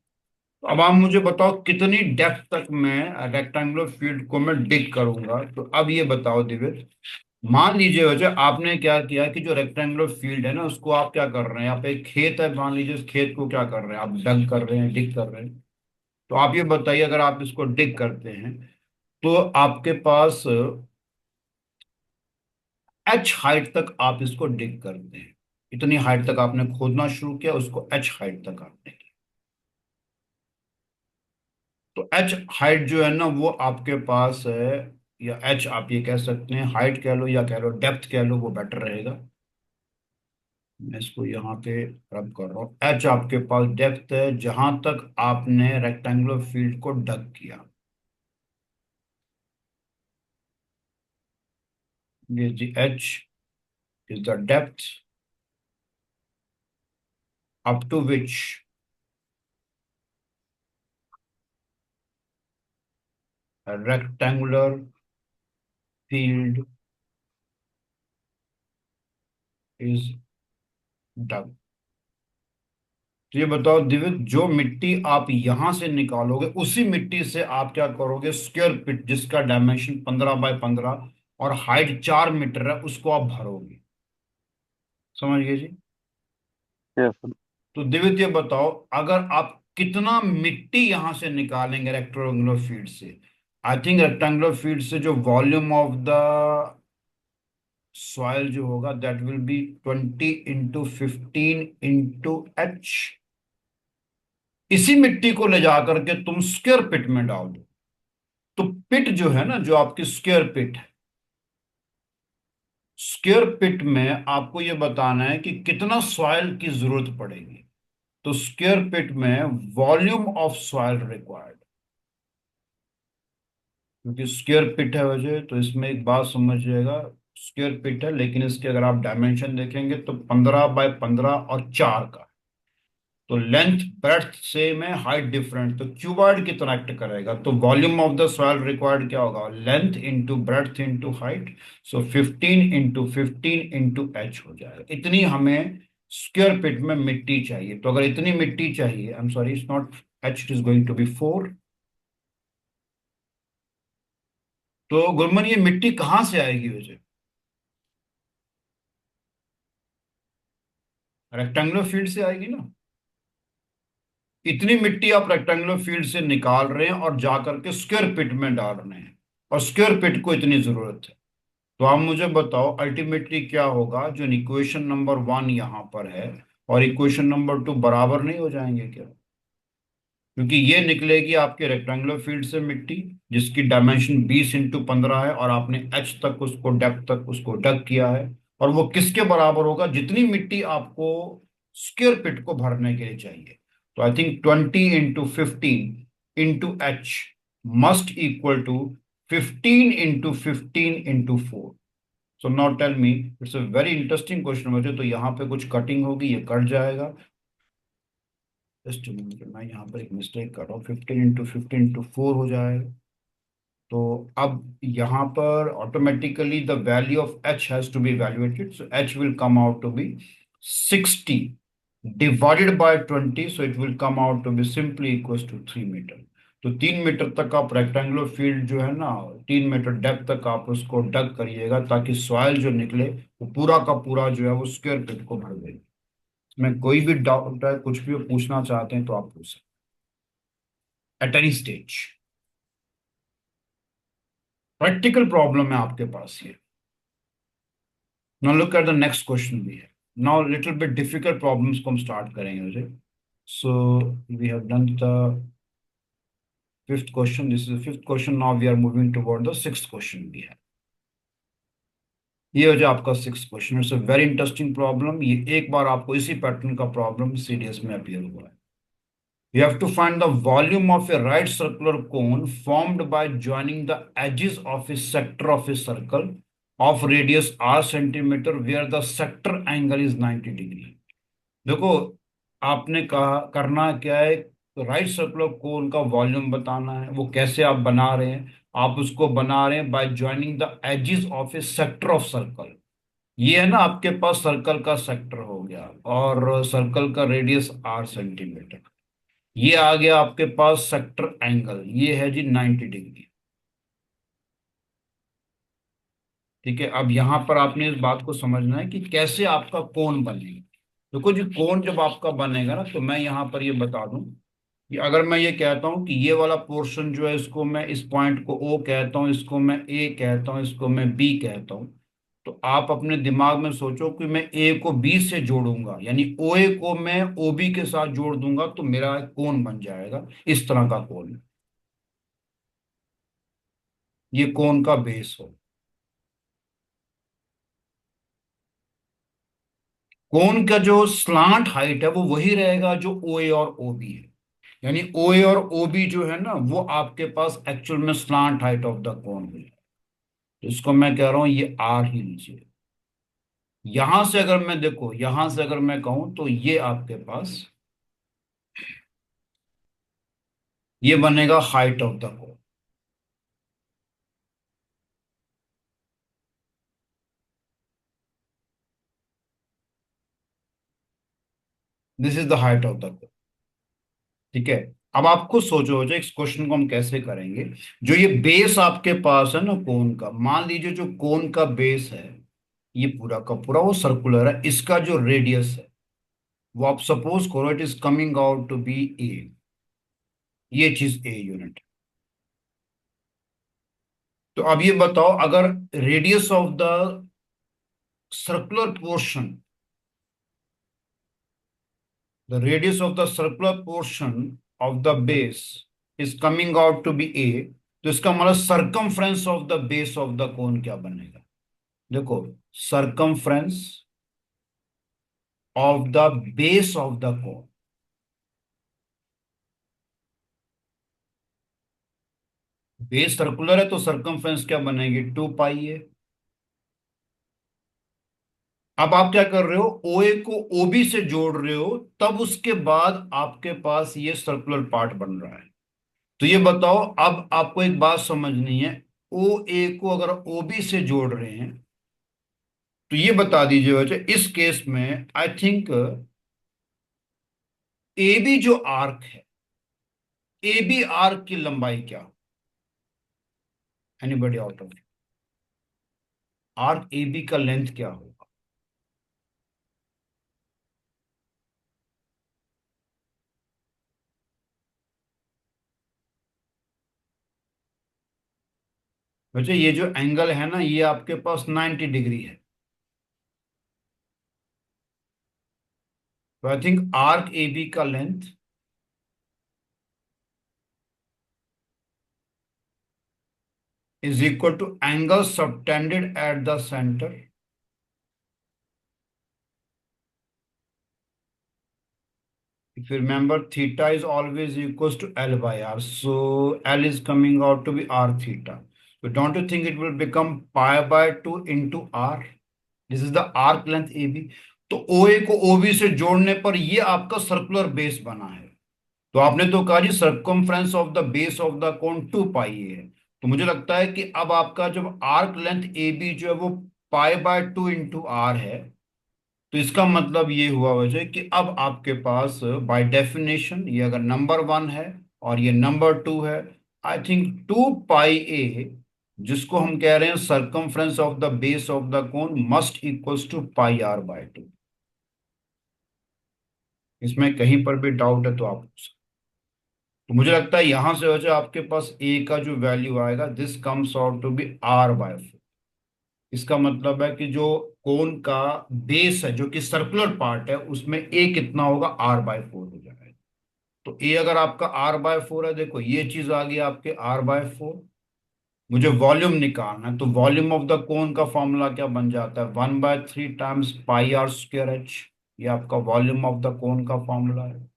तो अब आप मुझे बताओ कितनी डेप्थ तक मैं रेक्टेंगुलर फील्ड को मैं डिग करूंगा। तो अब ये बताओ दिव्य, मान लीजिए वजह आपने क्या किया कि जो रेक्टेंगुलर फील्ड है ना उसको आप क्या कर रहे हैं, यहाँ पे एक खेत है, मान लीजिए इस खेत को क्या कर रहे हैं आप, डग कर रहे हैं, डिग कर रहे हैं। तो आप ये बताइए अगर आप इसको डिग करते हैं तो आपके पास एच हाइट तक आप इसको डिग करते हैं। इतनी हाइट तक आपने खोदना शुरू किया, उसको एच हाइट तक आपने किया। तो एच हाइट जो है ना वो आपके पास है, या एच आप ये कह सकते हैं, हाइट कह लो या कह लो डेप्थ कह लो, वो बेटर रहेगा। मैं इसको यहाँ पे रब कर रहा हूँ। एच आपके पास डेप्थ है जहां तक आपने रेक्टेंगुलर फील्ड को डग किया। ये G H is the depth up to which rectangular field is dug. तो ये बताओ दिव्य, जो मिट्टी आप यहां से निकालोगे उसी मिट्टी से आप क्या करोगे, स्क्वायर पिट जिसका डायमेंशन 15 बाय 15 और हाइट 4 मीटर है उसको आप भरोगे। समझ गए जी? Yes sir. तो दिव्य ये बताओ, अगर आप कितना मिट्टी यहां से निकालेंगे रेक्टेंगुलर फील्ड से। आई थिंक रेक्टेंगुलर फील्ड से जो वॉल्यूम ऑफ द सॉइल जो होगा दैट विल बी 20 × 15 × H। इसी मिट्टी को ले जाकर के तुम स्क्वायर पिट में डाल दो। तो पिट जो है ना, जो आपकी स्क्वायर पिट है, स्क्वायर पिट में आपको यह बताना है कि कितना सॉइल की जरूरत पड़ेगी। तो स्क्वायर पिट में वॉल्यूम ऑफ सॉइल रिक्वायर्ड, क्योंकि स्क्वायर पिट है वजह, तो इसमें एक बात समझिएगा, स्क्वायर पिट है लेकिन इसके अगर आप डायमेंशन देखेंगे तो 15 बाय 15 और 4 का। तो लेंथ ब्रेड्थ सेम है, हाइट डिफरेंट, तो क्यूबॉइड की तरह एक्ट करेगा। तो volume of the soil required क्या होगा, length into breadth into height. So 15 × 15 × H हो जाएगा। इतनी हमें स्क्वायर पिट में मिट्टी चाहिए। तो अगर इतनी मिट्टी चाहिए, I am sorry it's not H, it is going to be 4। तो गुरमन ये मिट्टी कहाँ से आएगी वैसे? रेक्टेंगुलर फील्ड से आएगी ना। इतनी मिट्टी आप रेक्टेंगुलर फील्ड से निकाल रहे हैं और जाकर के स्क्वायर पिट में डाल रहे हैं, और स्क्वायर पिट को इतनी जरूरत है। तो आप मुझे बताओ अल्टीमेटली क्या होगा, जो इक्वेशन नंबर 1 यहाँ पर है और इक्वेशन नंबर 2 बराबर नहीं हो जाएंगे क्या? क्योंकि ये निकलेगी आपके रेक्टेंगुलर फील्ड से मिट्टी, जिसकी डायमेंशन 20 × 15 है, और आपने एच तक उसको, डेप्थ तक उसको डग किया है। और वो किसके बराबर होगा, जितनी मिट्टी आपको स्क्वायर पिट को भरने के लिए चाहिए। तो I think 20 × 15 × H must equal to 15 × 15 × 4। So now tell me, it's a very interesting question मुझे। तो यहाँ पे कुछ कटिंग होगी, ये कट जाएगा। जस्ट मैं यहाँ पर एक मिस्टेक कर रहा हूँ, 15 × 15 × 4 हो जाएगा। तो अब यहाँ पर automatically the value of H has to be evaluated, so H will come out to be 60 divided by 20, so it will come out to be simply equals to 3 metre. तो 3 मीटर तक आप रेक्टेंगुलर फील्ड जो है ना, 3 metre depth तक आप उसको डग करिएगा, ताकि सॉइल जो निकले वो पूरा का पूरा जो है वो स्क्वायर फिट को भर दे। इसमें कोई भी डाउट है, कुछ भी पूछना चाहते हैं तो आप पूछ सकते at any stage. Practical problem है आपके पास ये। Now look at the next question भी है। Now little bit difficult problems को हम स्टार्ट करेंगे मुझे। So we have done the fifth question. This is the fifth question. Now we are moving toward the sixth question we have. ये हो जाए आपका six question. It's a very interesting problem. ये एक बार आपको इसी पैटर्न का प्रॉब्लम सीडीएस में अपीयर हुआ है. You have to find the volume of a right circular cone formed by joining the edges of a sector of a circle of radius r centimeter where the sector angle is 90 degree. देखो, आपने कहा करना क्या है, right circular cone का volume बताना है. वो कैसे आप बना रहे हैं? आप उसको बना रहे हैं by joining the edges of a sector of circle. ये है ना, आपके पास सर्कल का सेक्टर हो गया और सर्कल का रेडियस r सेंटीमीटर. ये आ गया आपके पास सेक्टर एंगल, ये है जी 90 डिग्री. ठीक है, अब यहां पर आपने इस बात को समझना है कि कैसे आपका कोण बनेगा. देखो जी, कोण जब आपका बनेगा ना, तो मैं यहां पर ये बता दूं कि अगर मैं ये कहता हूं कि ये वाला पोर्शन जो है, इसको मैं, इस पॉइंट को O कहता हूं, इसको मैं A कहता हूं, इसको मैं B कहता हूं, तो आप अपने दिमाग में सोचो कि मैं A को B से जोड़ूंगा, यानी OA को मैं OB के साथ जोड़ दूंगा, तो मेरा एक कोण बन जाएगा इस तरह का कोण. ये कोण का बेस हो. कोण का जो स्लांट हाइट है वो वही रहेगा जो OA और OB है. यानी OA और OB जो है ना, वो आपके पास एक्चुअल में स्लांट हाइट ऑफ द कोण है. तो इसको मैं कह रहा हूं ये R ही लीजिए. यहां से अगर मैं, देखो यहां से अगर मैं कहूं तो ये आपके पास ये बनेगा हाइट ऑफ द कोण. This is the height of the कोण. ठीक है, अब आपको सोचो हो जाए इस क्वेश्चन को हम कैसे करेंगे. जो ये बेस आपके पास है ना कोण का, मान लीजिए जो कोण का बेस है, ये पूरा का पूरा वो सर्कुलर है. इसका जो रेडियस है वो आप सपोज करो it is coming out to be A. ये चीज ए यूनिट. तो अब ये बताओ, अगर radius of the circular portion, the radius of the circular portion of the base is coming out to be a, तो इसका मतलब circumference of the base of the cone क्या बनेगा? देखो, circumference of the base of the cone. Base circular है तो circumference क्या बनेगी? 2 पाई ए. अब आप क्या कर रहे हो, OA को OB से जोड़ रहे हो, तब उसके बाद आपके पास ये सर्कुलर पार्ट बन रहा है. तो ये बताओ, अब आपको एक बात समझनी है. OA को अगर OB से जोड़ रहे हैं, तो ये बता दीजिए वजह. इस केस में आई थिंक AB जो आर्क है, AB आर्क की लंबाई क्या? Anybody out of arc AB का लेंथ क्या होगा? वैसे ये जो एंगल है ना, ये आपके पास 90 डिग्री है. तो आई थिंक आर्क AB का length is equal to angle subtended at the center. If you remember, theta is always equals to L by R. So L is coming out to be R theta. So don't you think it will become pi by 2 into R? This is the arc length AB. तो OA को OB से जोड़ने पर ये आपका circular base बना है. तो आपने तो कहा जी circumference of the base of the cone 2 pi A है. तो मुझे लगता है कि अब आपका जब आर्क लेंथ AB जो है वो पाई बाय 2 इंटू आर है, तो इसका मतलब ये हुआ वजह कि अब आपके पास बाय डेफिनेशन, ये अगर नंबर 1 है और ये नंबर 2 है, आई थिंक 2 पाई ए, जिसको हम कह रहे हैं circumference of the base of the cone, must equals to pi R by 2. इसमें कहीं पर भी डाउट है तो आप पूछ सकते. तो मुझे लगता है यहां से वजह आपके पास ए का जो वैल्यू आएगा, this comes out to be R by 4. इसका मतलब है कि जो कोन का बेस है, जो कि सर्कुलर पार्ट है, उसमें ए कितना होगा? R बाय 4 हो जाएगा. तो ए अगर आपका R/4 है, देखो ये चीज आ गई आपके R/4। मुझे वॉल्यूम निकालना है, तो वॉल्यूम ऑफ द कोन का फॉर्मूला क्या बन जाता है, 1/3 टाइम्स πr²h। ये आपका वॉल्यूम ऑफ द कोन का फॉर्मूला है।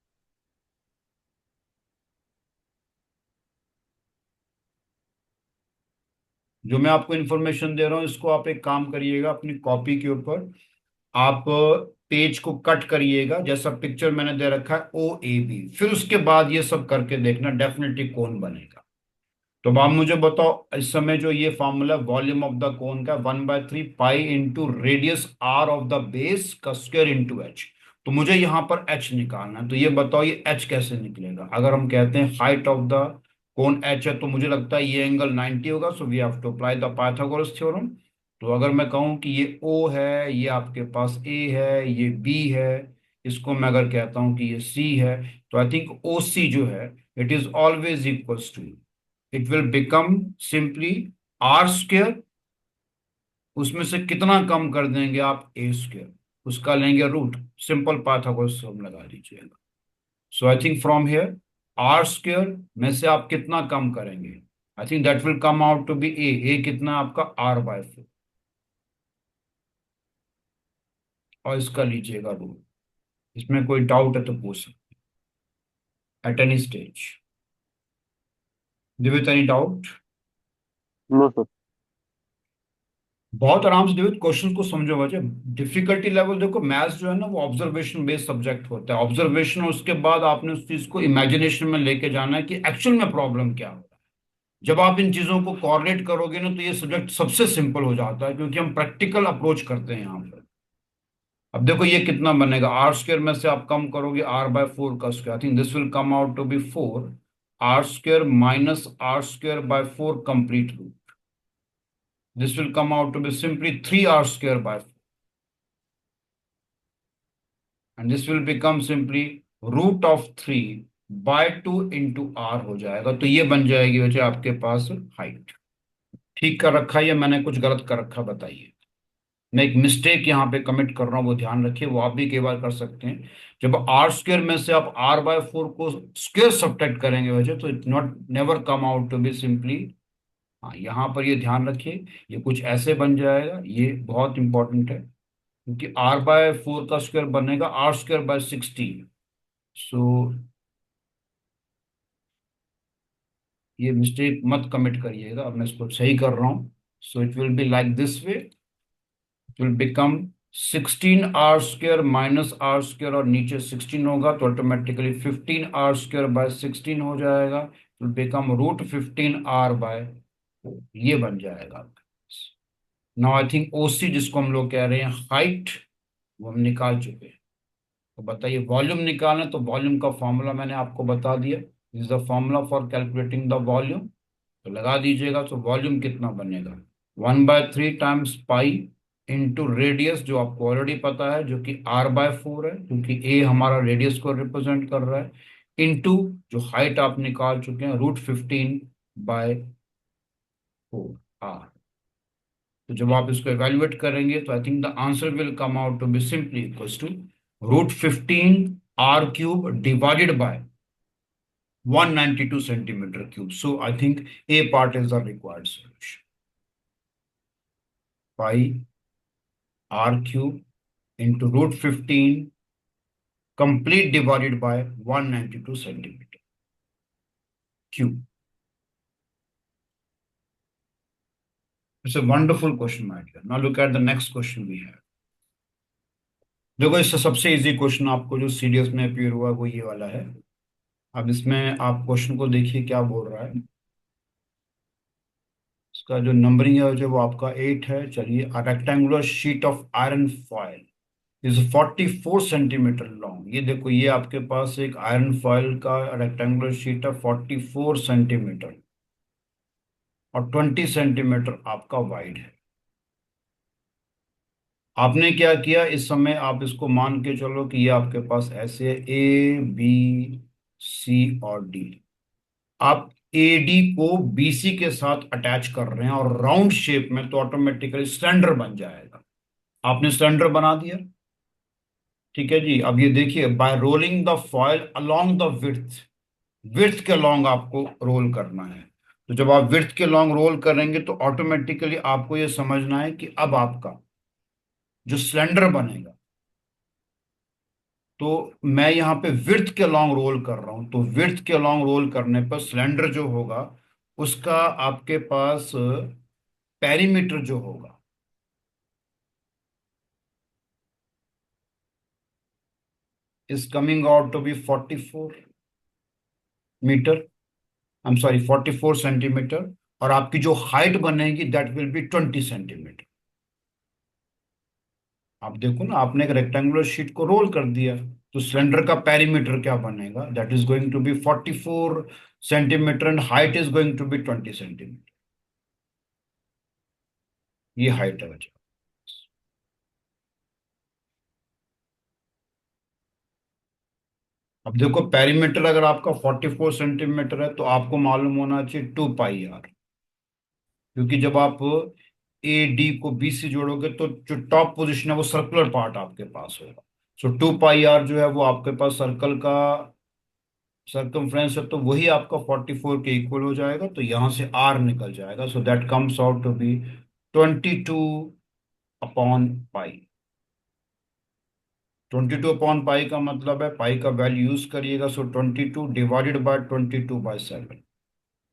जो मैं आपको इन्फॉर्मेशन दे रहा हूँ, इसको आप एक काम करिएगा अपनी कॉपी के ऊपर, आप पेज को कट करिएगा, जैसा पिक्चर मैंने दे रखा है OAB, फिर उसके बाद ये सब करके देखना, डेफिनेटली कोन बनेगा। तो अब आप मुझे बताओ, इस समय जो ये फॉर्मूला वॉल्यूम ऑफ द कोन का 1/3 pi into radius R of the base का स्क्वायर इंटू एच। तो मुझे यहाँ पर एच निकालना है, तो ये बताओ ये एच कैसे निकलेगा। अगर हम कहते हैं height of the cone H है, तो मुझे लगता है ये एंगल 90 होगा, so we have to apply the Pythagoras theorem. तो अगर मैं कहूँ कि ये O है, ये आपके पास A है, ये B है, इसको मैं अगर कहता हूँ कि ये C है, तो आई थिंक OC जो है, it is always equals to, it will become simply R²। उसमें से कितना कम कर देंगे आप, A², उसका लेंगे रूट, सिंपल पाइथागोरस थ्योरम लगा दीजिएगा। So I think from here R² में से आप कितना कम करेंगे, I think that will come out to be a कितना आपका R/4, और इसका लीजिएगा रूट। इसमें कोई डाउट है तो पूछ सकते at any stage. With any doubt? No sir. बहुत आराम से देखो, क्वेश्चन को समझो बच्चे। डिफिकल्टी लेवल देखो, मैथ्स जो है ना वो ऑब्जर्वेशन बेस्ड सब्जेक्ट होता है। ऑब्जर्वेशन, उसके बाद आपने उस चीज को इमेजिनेशन में लेके जाना है कि एक्चुअल में प्रॉब्लम क्या हो रहा है। जब आप इन चीजों को कोरिलेट करोगे ना, तो ये सब्जेक्ट सबसे सिंपल हो जाता है, क्योंकि हम प्रैक्टिकल अप्रोच करते हैं यहाँ पर। अब देखो ये कितना बनेगा, R² में से आप कम करोगे R/4 का square, I think this will come out to be 4 R² minus R²/4 complete root. This will come out to be simply 3R² by 4. And this will become simply √3/2 into R हो जाएगा। तो ये बन जाएगी बच्चे आपके पास height. ठीक कर रखा है या मैंने कुछ गलत कर रखा, बताइए। मैं एक मिस्टेक यहाँ पे कमिट कर रहा हूँ, वो ध्यान रखिए, वो आप भी कई बार कर सकते हैं। जब R² में से आप R/4 को स्क्वायर सब्ट्रैक्ट करेंगे बच्चे, तो it not never come out to be simply, हाँ यहाँ पर ये ध्यान रखिए, ये कुछ ऐसे बन जाएगा, ये बहुत इंपॉर्टेंट है, क्योंकि R/4 का स्क्वायर बनेगा R²/16। सो ये मिस्टेक मत कमिट करिएगा, अब मैं इसको सही कर रहा हूँ। सो it will be like this way, it will become 16R² minus R², और नीचे 16 होगा तो ऑटोमेटिकली 15R²/16 हो जाएगा। इट विल बिकम √15R/4, ये बन जाएगा। नाउ आई थिंक OC, जिसको हम लोग कह रहे हैं हाइट, वो हम निकाल चुके हैं। तो बताइए, वॉल्यूम निकालना, तो वॉल्यूम का फॉर्मूला मैंने आपको बता दिया, is the formula for calculating the volume. तो लगा दीजिएगा, तो वॉल्यूम कितना बनेगा, 1/3 टाइम्स पाई इंटू रेडियस, जो आपको ऑलरेडी पता है, जो कि R/4 है, क्योंकि ए हमारा रेडियस को रिप्रेजेंट कर रहा है, इंटू जो हाइट आप निकाल चुके हैं, √15/4R। तो जब आप इसको एवेल्युएट करेंगे, तो I think the answer will come out to be simply equals to √15R³ divided by 192 centimeter cube. So I think A part is the required solution. Pi R³ into √15 complete divided by 192 centimeter cube. It's a wonderful question, my dear. Now look at the next question we have. देखो, इससे सबसे easy question आपको जो CDS में appear हुआ वो ये वाला है। अब इसमें आप क्वेश्चन को देखिए क्या बोल रहा है। इसका जो नंबरिंग है जो वो आपका 8 है। चलिए, a rectangular sheet of iron foil is 44 centimetre long. ये देखो, ये आपके पास एक आयरन फॉयल का रेक्टेंगुलर शीट है, 44 सेंटीमीटर, और 20 सेंटीमीटर आपका वाइड है। आपने क्या किया, इस समय आप इसको मान के चलो कि ये आपके पास ऐसे A B C और D। आप AD को BC के साथ अटैच कर रहे हैं और राउंड शेप में, तो ऑटोमेटिकली सिलेंडर बन जाएगा। आपने सिलेंडर बना दिया, ठीक है जी। अब ये देखिए, bye rolling the foil along the width, width के लॉन्ग आपको रोल करना है। तो जब आप विड्थ के लॉन्ग रोल करेंगे तो ऑटोमेटिकली आपको ये समझना है कि अब आपका जो सिलेंडर बनेगा, तो मैं यहाँ पे विड्थ के लॉन्ग रोल कर रहा हूं, तो विड्थ के लॉन्ग रोल करने पर सिलेंडर जो होगा उसका आपके पास पेरीमीटर जो होगा, is coming out to be 44 metre, I am sorry 44 centimetre. और आपकी जो हाइट बनेगी दैट विल बी 20 सेंटीमीटर। आप देखो ना, आपने एक रेक्टेंगुलर शीट को रोल कर दिया, तो सिलेंडर का पेरीमीटर क्या बनेगा, that is going to be 44 centimetre and height is going to be 20 centimetre. ये हाइट है बच्चा। अब देखो, पेरीमीटर अगर आपका 44 सेंटीमीटर है तो आपको मालूम होना चाहिए 2 पाई आर, क्योंकि जब आप ए डी को बी से जोड़ोगे तो जो टॉप पोजीशन है वो सर्कुलर पार्ट आपके पास होगा। सो 2 पाई आर जो है वो आपके पास सर्कल का सर्कमफ्रेंस है, तो वही आपका 44 के इक्वल हो जाएगा, तो यहां से आर निकल जाएगा। So that comes out to be 22 upon pi. 22 upon pi का मतलब है, पाई का वैल्यू यूज करिएगा, so 22 divided by 22 by 7।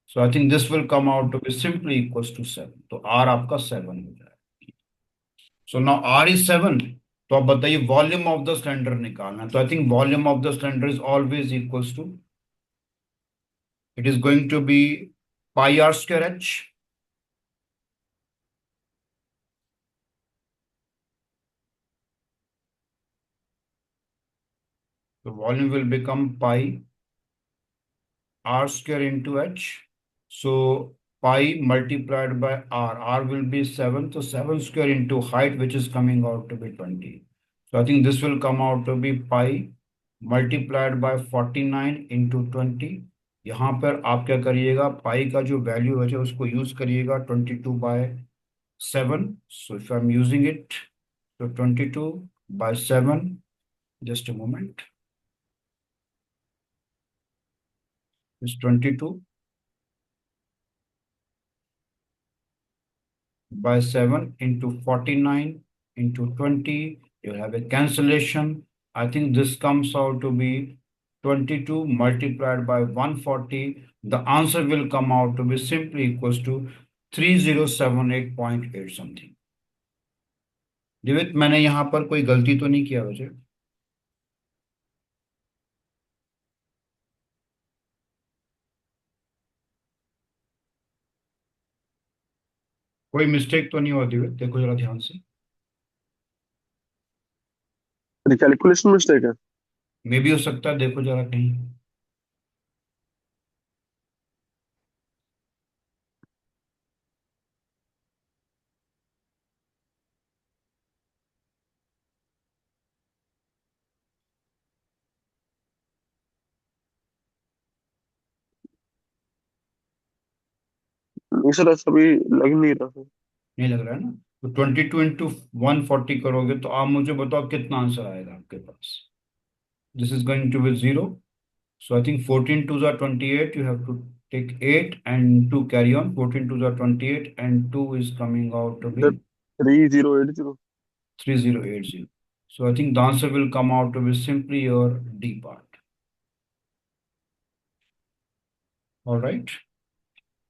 So I think this will come out to be simply equals to 7, तो आर आपका 7 हो जाएगा। So now R is 7। तो आप बताइए वॉल्यूम ऑफ द सिलेंडर निकालना है, तो I think volume of the cylinder is always equals to, it is going to be pi R square H. तो volume will become pi r square into h. So pi multiplied by r will be 7. So 7 square into height, which is coming out to be 20. So I think this will come out to be pi multiplied by 49 into 20. यहाँ पर आप क्या करिएगा, पाई का जो value है उसको use करिएगा 22/7। So if I am using it, तो 22/7, just a moment, is 22/7 into 49 into 20. You have a cancellation. I think this comes out to be 22 multiplied by 140. The answer will come out to be simply equals to 3078.8 something. दिवित, मैंने यहाँ पर कोई गलती तो नहीं किया वैसे? कोई मिस्टेक तो नहीं हुआ दिवित? देखो जरा ध्यान से। कैलकुलेशन मिस्टेक है। मे भी हो सकता है, देखो जरा कहीं। नहीं सर, ऐसा भी लग नहीं रहा सर। नहीं लग रहा है ना? तो 22 into 140 करोगे तो आप मुझे बताओ कितना आंसर आएगा आपके पास। This is going to be 0. So I think 14 twos are 28. You have to take 8 and 2 carry on. 14 twos are 28 and 2 is coming out to sir be 3080। 3080. So I think the answer will come out to be simply your D part. All right.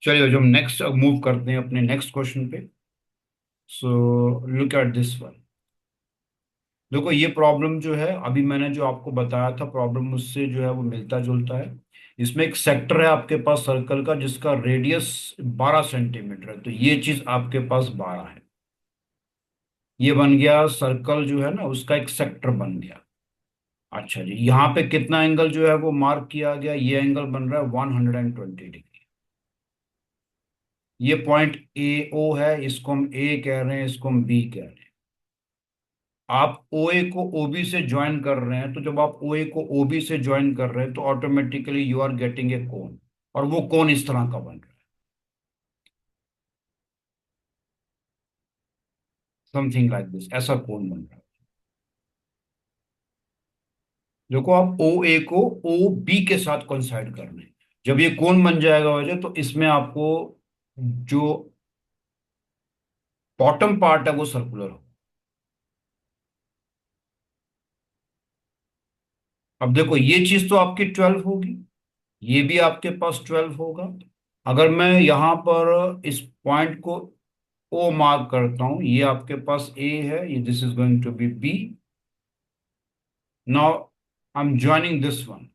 चलिए, जो हम next move करते हैं अपने next question पे। So look at this one. देखो, ये problem जो है अभी मैंने जो आपको बताया था प्रॉब्लम, उससे जो है वो मिलता जुलता है। इसमें एक सेक्टर है आपके पास सर्कल का जिसका रेडियस 12 सेंटीमीटर है, तो ये चीज आपके पास 12 है। ये बन गया सर्कल जो है ना, उसका एक सेक्टर बन गया। अच्छा जी, यहाँ पे कितना एंगल जो है वो मार्क किया गया, ये एंगल बन रहा है 120 डिग्री। ये पॉइंट ए ओ है, इसको हम ए कह रहे हैं, इसको हम बी कह रहे हैं। आप ओ ए को ओ बी से ज्वाइन कर रहे हैं, तो जब आप ओ ए को ओ बी से ज्वाइन कर रहे हैं तो automatically you are getting a cone, और वो कोन इस तरह का बन रहा है, समथिंग लाइक दिस, ऐसा कोन बन रहा है। देखो, आप ओ ए को ओ बी के साथ कोइंसाइड करना है। जब ये कोण बन जाएगा वजह, तो इसमें आपको जो बॉटम पार्ट है वो सर्कुलर हो। अब देखो, ये चीज तो आपकी 12 होगी, ये भी आपके पास 12 होगा। अगर मैं यहाँ पर इस पॉइंट को ओ मार्क करता हूं, ये आपके पास ए है, ये this is going to be B. Now I am joining this one.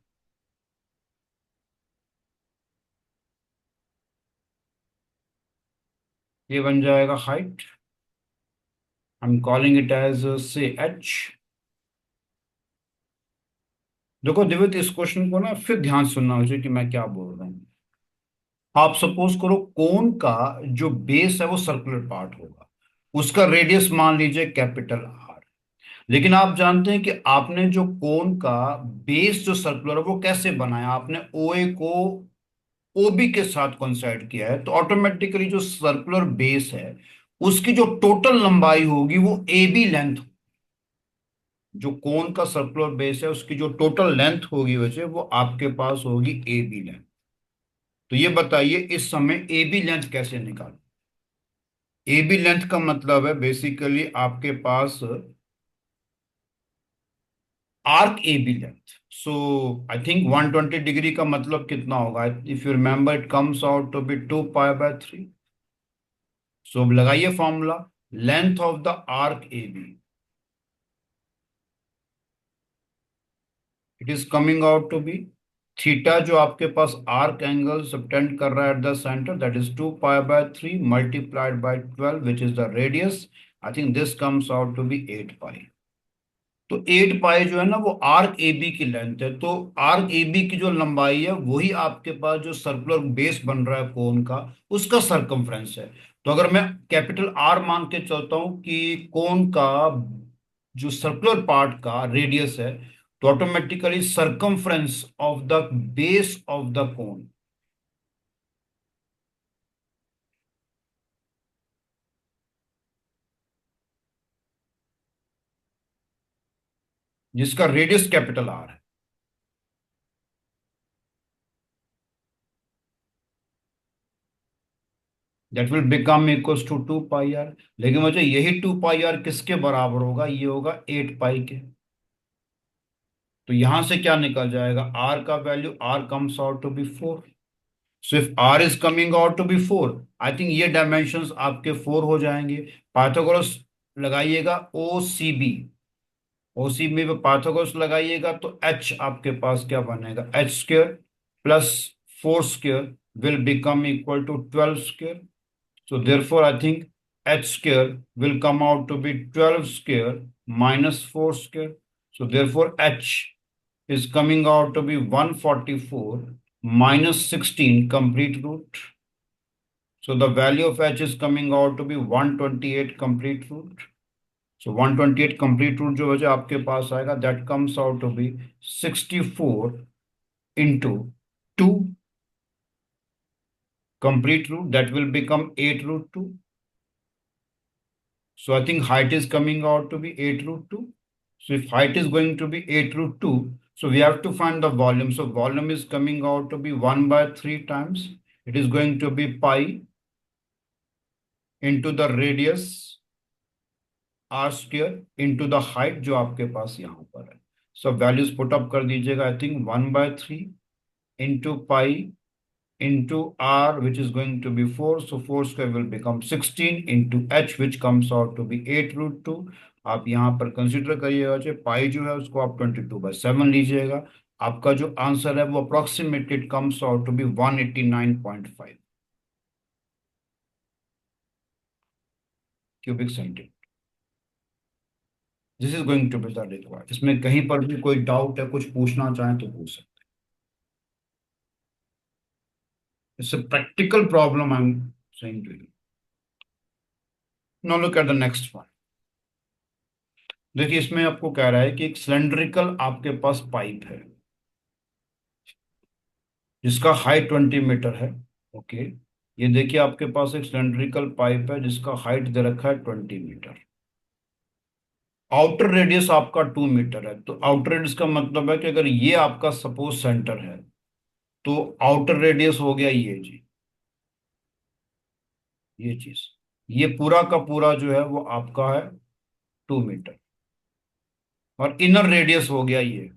ये बन जाएगा height. I am calling it as say H. देखो दिव्य, इस क्वेश्चन को ना फिर ध्यान से सुनना मुझे कि मैं क्या बोल रहा हूँ। आप सपोज करो कोन का जो बेस है वो सर्कुलर पार्ट होगा, उसका रेडियस मान लीजिए कैपिटल आर। लेकिन आप जानते हैं कि आपने जो कोन का बेस जो सर्कुलर है वो कैसे बनाया, आपने ओ ए को ओबी के साथ कोइंसाइड किया है, तो ऑटोमेटिकली जो सर्कुलर बेस है उसकी जो टोटल लंबाई होगी वो ए बी लेंथ। जो कोन का सर्कुलर बेस है उसकी जो टोटल लेंथ होगी वैसे वो आपके पास होगी ए बी लेंथ। तो ये बताइए इस समय ए बी लेंथ कैसे निकालें। ए बी लेंथ का मतलब है बेसिकली आपके पास arc A B length. So I think 120 degree का मतलब कितना होगा, if you remember it comes out to be 2 pi by 3। So अब लगाइए formula, length of the arc A B, it is coming out to be theta, जो आपके पास arc angle subtend कर रहा है at the centre, that is 2 pi by 3 multiplied by 12 which is the radius. I think this comes out to be 8 pi. तो 8 pi जो है ना वो आर्क ए बी की लेंथ है। तो आर्क ए बी की जो लंबाई है वही आपके पास जो सर्कुलर बेस बन रहा है कोन का, उसका सरकमफ्रेंस है। तो अगर मैं कैपिटल आर मान के चलता हूं कि कोन का जो सर्कुलर पार्ट का रेडियस है, तो automatically circumference of the base of the cone, जिसका रेडियस कैपिटल आर है, that will become equals to 2 pi R. लेकिन मुझे यही 2 पाई आर किसके बराबर होगा, ये होगा 8 पाई के। तो यहां से क्या निकल जाएगा, आर का value, R comes out to be 4। So if R is coming out to be 4, I think ये डायमेंशंस आपके 4 हो जाएंगे। पाइथागोरस लगाइएगा, O C B, O C B पे पाइथागोरस लगाइएगा तो एच आपके पास क्या बनेगा, H square plus 4 square will become equal to 12 square. So therefore, I think h square will come out to be 12 square minus 4 square. So therefore, h is coming out to be 144 minus 16 complete root. So the value of h is coming out to be 128 complete root. So 128 complete root जो वजह आपके पास आएगा, that comes out to be 64 into 2 complete root, that will become 8 root 2. So I think height is coming out to be 8 root 2. So if height is going to be 8 root 2, so we have to find the volume. So volume is coming out to be 1 by 3 times. It is going to be pi into the radius r square into the height जो आपके पास यहाँ पर है। So values put up कर दीजिएगा, I think 1 by 3 into pi into r, which is going to be 4. So 4 square will become 16 into h, which comes out to be 8 root 2. आप यहाँ पर कंसिडर करिएगा, जो पाई जो है उसको आप 22/7 लीजिएगा। आपका जो आंसर है वो approximated comes out to be 189.5 cubic centimetre. This is going to be the required. इसमें कहीं पर भी कोई डाउट है, कुछ पूछना चाहें तो पूछ सकते हैं। It's a practical problem I am saying to you. Now look at the next one. देखिए, इसमें आपको कह रहा है कि एक सिलेंड्रिकल आपके पास पाइप है जिसका हाइट 20 मीटर है। ओके, ये देखिए आपके पास एक सिलेंड्रिकल पाइप है जिसका हाइट दे रखा है 20 मीटर। आउटर रेडियस आपका 2 मीटर है, तो आउटर रेडियस का मतलब है कि अगर ये आपका सपोज सेंटर है तो आउटर रेडियस हो गया ये जी, ये चीज, ये पूरा का पूरा जो है वो आपका है 2 मीटर, और इनर रेडियस हो गया ये,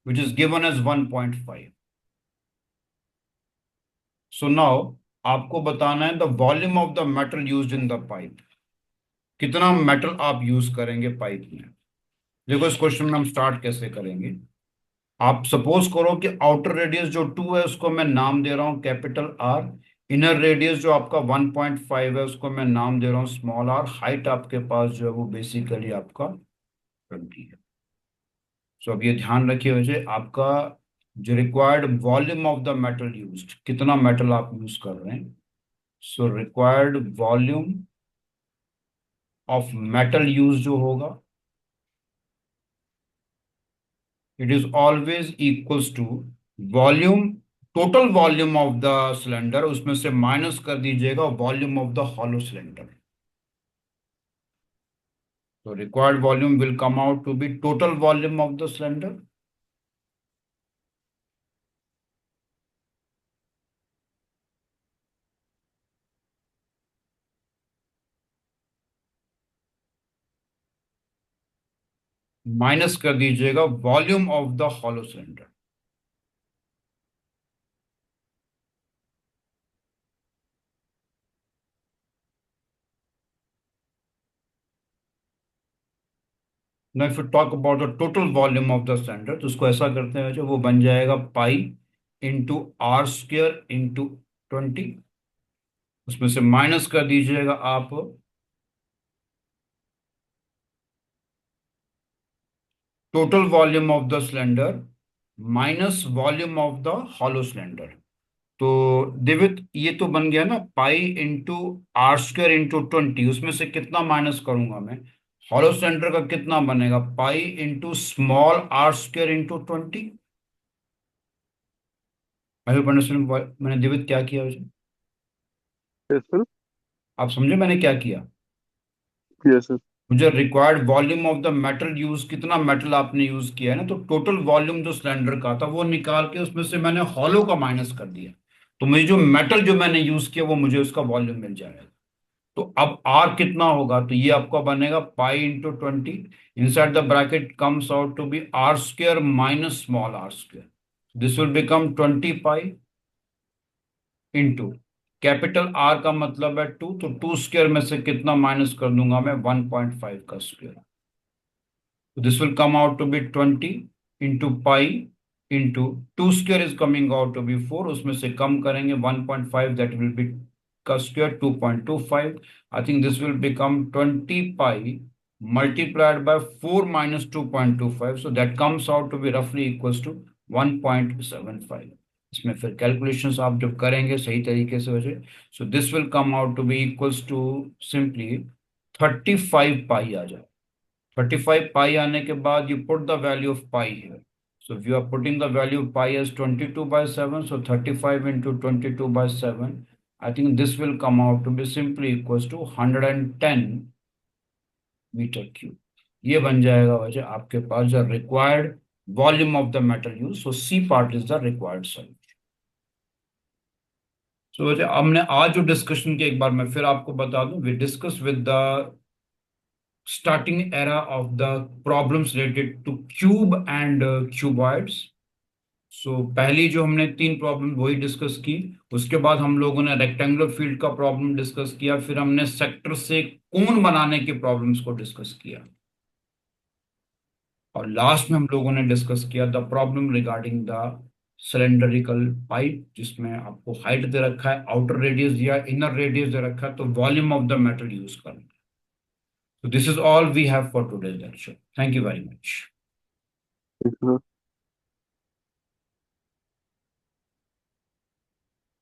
which is given as 1.5। So now आपको बताना है the volume of the metal used in the pipe, कितना मेटल आप यूज करेंगे पाइप में। देखो इस क्वेश्चन में हम स्टार्ट कैसे करेंगे। आप सपोज करो कि आउटर रेडियस जो 2 है उसको मैं नाम दे रहा हूं कैपिटल आर, इनर रेडियस जो आपका 1.5 है उसको मैं नाम दे रहा हूं स्मॉल आर, हाइट आपके पास जो है वो बेसिकली आपका 20 है। सो अब ये ध्यान रखिए वैसे आपका जो required volume of the metal used, कितना मेटल आप यूज कर रहे हैं। So required volume of metal use जो होगा, it is always equals to volume, total volume of the cylinder, उसमें से माइनस कर दीजिएगा volume of the hollow cylinder. तो required volume will come out to be total volume of the cylinder minus कर दीजिएगा volume of the hollow cylinder. ना if you talk about the total volume of the cylinder तो उसको ऐसा करते हैं जो वो बन जाएगा pi into R square into 20, उसमें से माइनस कर दीजिएगा आप total volume of the cylinder minus volume of the hollow cylinder. तो दिवित ये तो बन गया ना pi into R square into 20, उसमें से कितना माइनस करूंगा मैं, हॉलो सिलेंडर का कितना बनेगा pi into small r square into 20। मैंने दिवित क्या किया उसे, यस सर। आप समझे मैंने क्या किया। Yes sir. मुझे required volume of the metal use, कितना मेटल आपने यूज किया है ना, तो टोटल वॉल्यूम जो सिलेंडर का था वो निकाल के उसमें से मैंने हॉलो का माइनस कर दिया, तो मुझे जो मेटल जो मैंने यूज किया वो मुझे उसका वॉल्यूम मिल जाएगा। तो अब आर कितना होगा, तो ये आपका बनेगा pi into 20, inside the bracket comes out to be R square minus small r square, this will become 20 pi into capital R का मतलब है 2, तो 2 स्क्र में से कितना माइनस कर दूंगा मैं 1.5 का square, so this will come out to be 20 into pi into 2 square is coming out to be 4, उसमें से कम करेंगे 1.5, that will be का square 2.25, I think this will become 20 pi multiplied by 4 minus 2.25, so that comes out to be roughly equals to 1.75। इसमें फिर calculations आप जब करेंगे सही तरीके से वैसे, so this will come out to be equals to simply 35 pi आ जाए। 35 pi आने के बाद you put the value of pi here. So if you are putting the value of pi as 22/7, so 35 into 22/7, I think this will come out to be simply equals to 110 metre cube. ये बन जाएगा वजह आपके पास जो required volume of the metal use, so C part is the required solution. So वजह हमने आज जो डिस्कशन की एक बार मैं फिर आपको बता दूं, we discuss with the starting era of the problems related to cube and cuboids। सो पहली जो हमने 3 प्रॉब्लम वही डिस्कस की, उसके बाद हम लोगों ने रेक्टेंगुलर फील्ड का प्रॉब्लम डिस्कस किया, फिर हमने सेक्टर से कोन बनाने के प्रॉब्लम्स को डिस्कस किया, और लास्ट में हम लोगों ने डिस्कस किया the problem regarding the cylindrical pipe, जिसमें आपको हाइट दे रखा है, आउटर रेडियस या इनर रेडियस दे रखा है, तो volume of the metal use करना। So this is all we have for today's lecture. Thank you very much. Thank you sir.